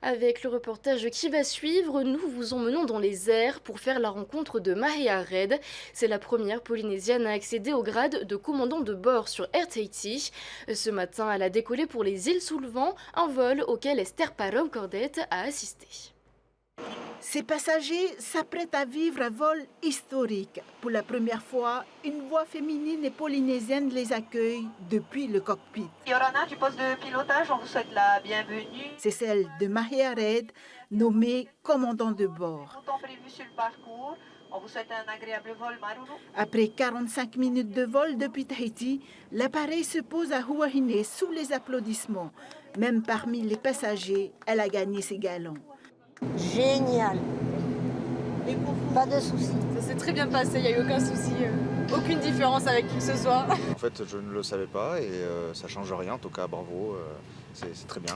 Avec le reportage qui va suivre, nous vous emmenons dans les airs pour faire la rencontre de Mahia Red. C'est la première Polynésienne à accéder au grade de commandant de bord sur Air Tahiti. Ce matin, elle a décollé pour les îles sous le vent, un vol auquel Esther Parom-Cordet a assisté. Ces passagers s'apprêtent à vivre un vol historique. Pour la première fois, une voix féminine et polynésienne les accueille depuis le cockpit. Yorana du poste de pilotage, on vous souhaite la bienvenue. C'est celle de Mahia Red, nommée commandant de bord. Temps prévu sur le parcours, on vous souhaite un agréable vol, Maruru. Après 45 minutes de vol depuis Tahiti, l'appareil se pose à Huahine sous les applaudissements. Même parmi les passagers, elle a gagné ses galons. Génial. Pas de soucis. Ça s'est très bien passé, il n'y a eu aucun souci, aucune différence avec qui que ce soit. En fait, je ne le savais pas et ça ne change rien. En tout cas, bravo, c'est très bien.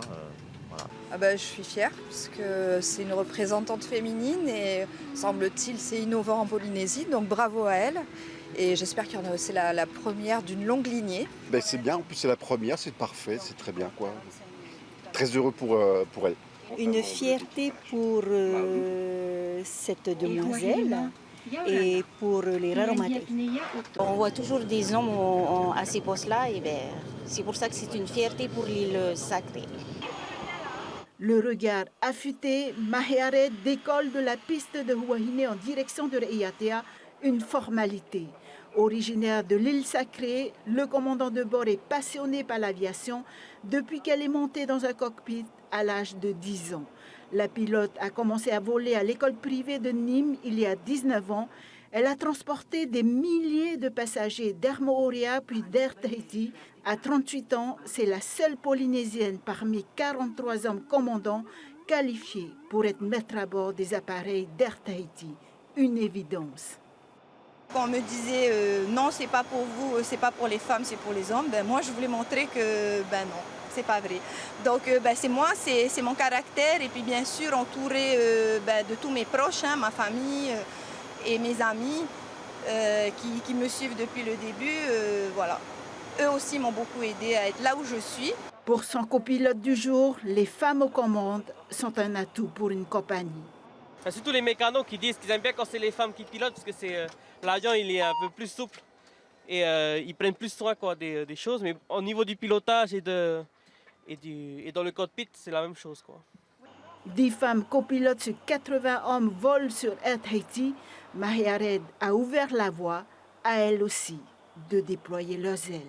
Voilà. Ah bah, je suis fière parce que c'est une représentante féminine et semble-t-il c'est innovant en Polynésie, donc bravo à elle. Et j'espère qu'il y en a aussi la première d'une longue lignée. Ben, c'est bien, en plus c'est la première, c'est parfait, c'est très bien quoi. Très heureux pour elle. Une fierté pour cette demoiselle et pour les Raromatis. On voit toujours des hommes à ces postes-là et ben, c'est pour ça que c'est une fierté pour l'île sacrée. Le regard affûté, Mahia Red décolle de la piste de Huahine en direction de Reiatea, une formalité. Originaire de l'île sacrée, le commandant de bord est passionné par l'aviation depuis qu'elle est montée dans un cockpit à l'âge de 10 ans. La pilote a commencé à voler à l'école privée de Nîmes il y a 19 ans. Elle a transporté des milliers de passagers d'Air Moorea puis d'Air Tahiti. À 38 ans, c'est la seule Polynésienne parmi 43 hommes commandants qualifiés pour être maître à bord des appareils d'Air Tahiti. Une évidence. Quand on me disait non, c'est pas pour vous, c'est pas pour les femmes, c'est pour les hommes, ben moi je voulais montrer que ben non, c'est pas vrai. Donc ben, c'est moi, c'est mon caractère et puis bien sûr entouré ben, de tous mes proches, hein, ma famille et mes amis qui me suivent depuis le début, voilà. Eux aussi m'ont beaucoup aidé à être là où je suis. Pour son copilote du jour, les femmes aux commandes sont un atout pour une compagnie. Surtout les mécanos qui disent qu'ils aiment bien quand c'est les femmes qui pilotent parce que l'avion il est un peu plus souple et ils prennent plus soin quoi, des choses. Mais au niveau du pilotage et dans le cockpit, c'est la même chose, quoi. 10 femmes copilotes sur 80 hommes volent sur Air Tahiti. Mahia Red a ouvert la voie à elles aussi de déployer leurs ailes.